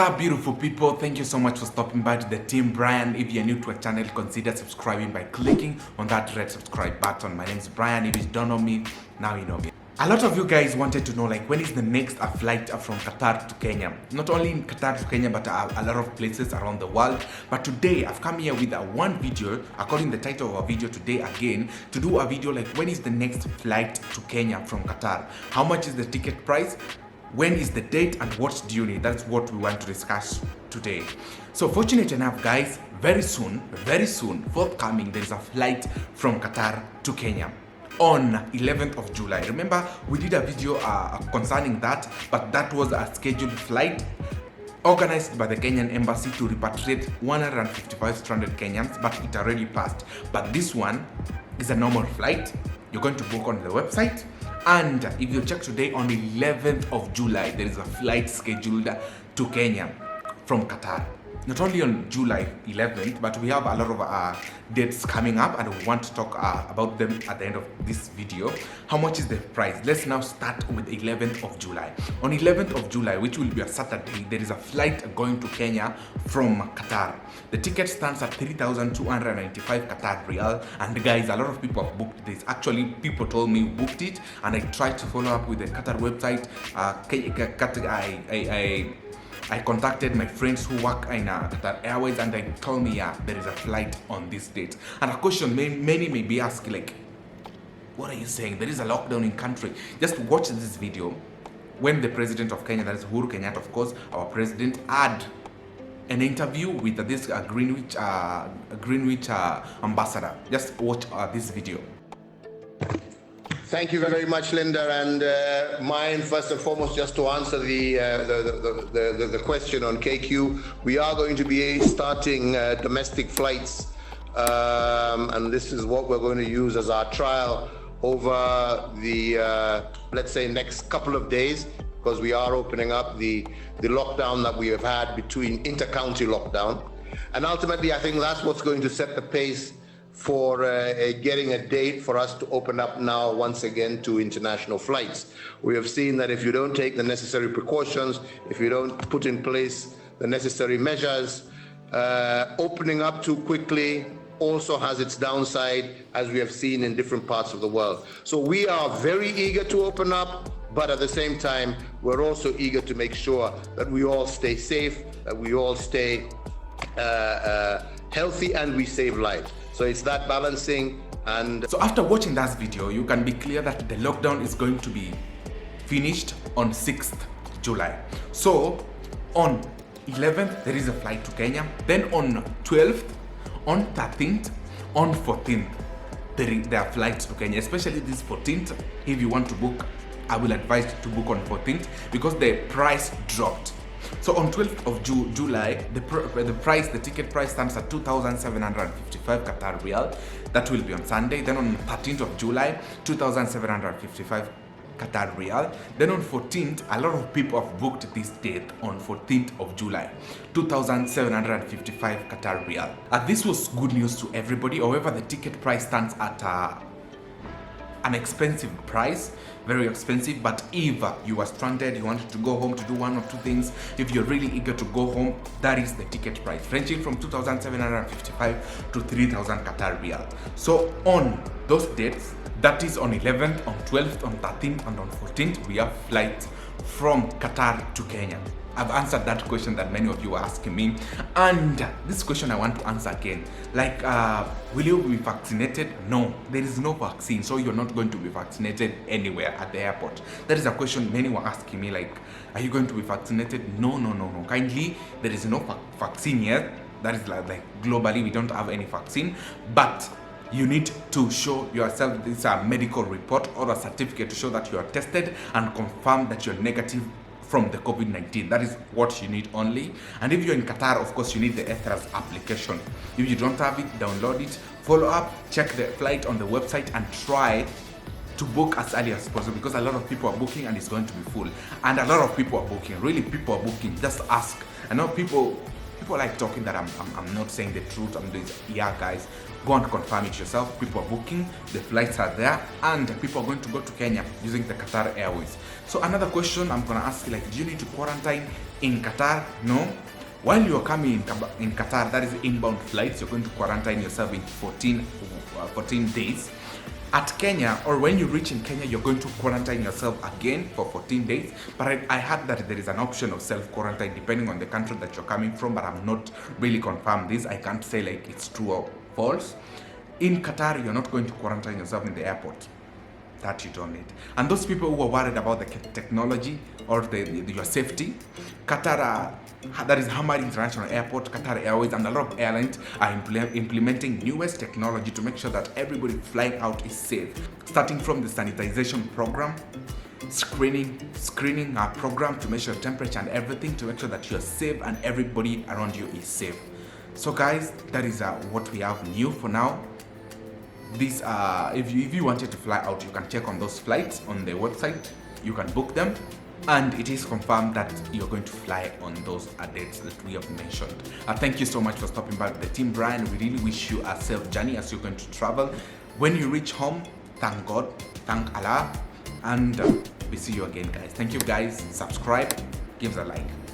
What's up, beautiful people? Thank you so much for stopping by to the Team Brian. If you're new to our channel, consider subscribing by clicking on that red subscribe button. My name is Brian. If you don't know me, now you know me. A lot of you guys wanted to know, like, when is the next flight from Qatar to Kenya? Not only in Qatar to Kenya, but a lot of places around the world. But today, I've come here with one video, according to the title of our video today again, to do a video like, when is the next flight to Kenya from Qatar? How much is the ticket price? When is the date and what do you need? That's what we want to discuss today. So fortunate enough, guys, very soon, forthcoming, there is a flight from Qatar to Kenya on 11th of July. Remember, we did a video concerning that, but that was a scheduled flight organized by the Kenyan embassy to repatriate 155 stranded Kenyans, but it already passed. But this one is a normal flight. You're going to book on the website. And if you check today, on 11th of July, there is a flight scheduled to Kenya from Qatar. Not only on July 11th, but we have a lot of dates coming up, and we want to talk about them at the end of this video. How much is the price? Let's now start with 11th of July. On 11th of July, which will be a Saturday, there is a flight going to Kenya from Qatar. The ticket stands at 3,295 Qatar Real. And guys, a lot of people have booked this. Actually, people told me booked it, and I tried to follow up with the Qatar website. I contacted my friends who work in Qatar Airways, and they told me, yeah, there is a flight on this date. And a question many may be asking, like, what are you saying? There is a lockdown in country. Just watch this video when the president of Kenya, that is Uhuru Kenyatta, of course, our president, had an interview with this Greenwich ambassador. Just watch this video. Thank you very much, Linda. And mine, first and foremost, just to answer the question on KQ, we are going to be starting domestic flights, and this is what we're going to use as our trial over the, let's say, next couple of days, because we are opening up the lockdown that we have had between inter-county lockdown. And ultimately, I think that's what's going to set the pace for getting a date for us to open up now once again to international flights. We have seen that if you don't take the necessary precautions, if you don't put in place the necessary measures, opening up too quickly also has its downside, as we have seen in different parts of the world. So we are very eager to open up, but at the same time, we're also eager to make sure that we all stay safe, that we all stay healthy, and we save lives. So it's that balancing. And so after watching that video, you can be clear that the lockdown is going to be finished on 6th July. So on 11th, there is a flight to Kenya. Then on 12th, on 13th, on 14th, there are flights to Kenya, especially this 14th. If you want to book, I will advise to book on 14th because the price dropped. So on 12th of July, the ticket price stands at 2,755 Qatar Real. That will be on Sunday. Then on 13th of July, 2,755 Qatar Real. Then on 14th, a lot of people have booked this date on 14th of July, 2,755 Qatar Real. This was good news to everybody. However, the ticket price stands at an expensive price, very expensive. But if you are stranded, you wanted to go home to do one or two things, if you're really eager to go home, that is the ticket price, ranging from 2,755 to 3,000 Qatar Real. So on those dates, that is on 11th, on 12th, on 13th, and on 14th, we have flights from Qatar to Kenya. I've answered that question that many of you are asking me, and this question I want to answer again. Like, will you be vaccinated? No, there is no vaccine, so you're not going to be vaccinated anywhere at the airport. That is a question many were asking me, like, are you going to be vaccinated? No. Kindly, there is no vaccine yet. That is like globally, we don't have any vaccine, but you need to show yourself this medical report or a certificate to show that you are tested and confirm that you're negative from the COVID-19. That is what you need only. And if you're in Qatar, of course, you need the ETHRA's application. If you don't have it, download it, follow up, check the flight on the website, and try to book as early as possible, because a lot of people are booking and it's going to be full. And a lot of people are booking, really people are booking. Just ask. I know people like talking that I'm not saying the truth. I'm doing, yeah guys, go and confirm it yourself. People are booking, the flights are there, and people are going to go to Kenya using the Qatar Airways. So another question I'm gonna ask you, like, do you need to quarantine? In Qatar, no. While you're coming in Qatar, that is inbound flights, you're going to quarantine yourself in 14 days. At Kenya, or when you reach in Kenya, you're going to quarantine yourself again for 14 days. But I heard that there is an option of self-quarantine depending on the country that you're coming from, but I'm not really confirmed this. I can't say like it's true or false. In Qatar, you're not going to quarantine yourself in the airport. That you don't need. And those people who are worried about the technology or your safety, Qatar, that is Hamad International Airport, Qatar Airways, and a lot of airlines are implementing newest technology to make sure that everybody flying out is safe. Starting from the sanitization program, screening program to measure temperature and everything to make sure that you're safe and everybody around you is safe. So guys, that is what we have new for now. This if you wanted to fly out, you can check on those flights on the website. You can book them, and it is confirmed that you're going to fly on those dates that we have mentioned. Thank you so much for stopping by with the team, Brian. We really wish you a safe journey as you're going to travel. When you reach home, thank God, thank Allah, and we see you again, guys. Thank you, guys. Subscribe, give us a like.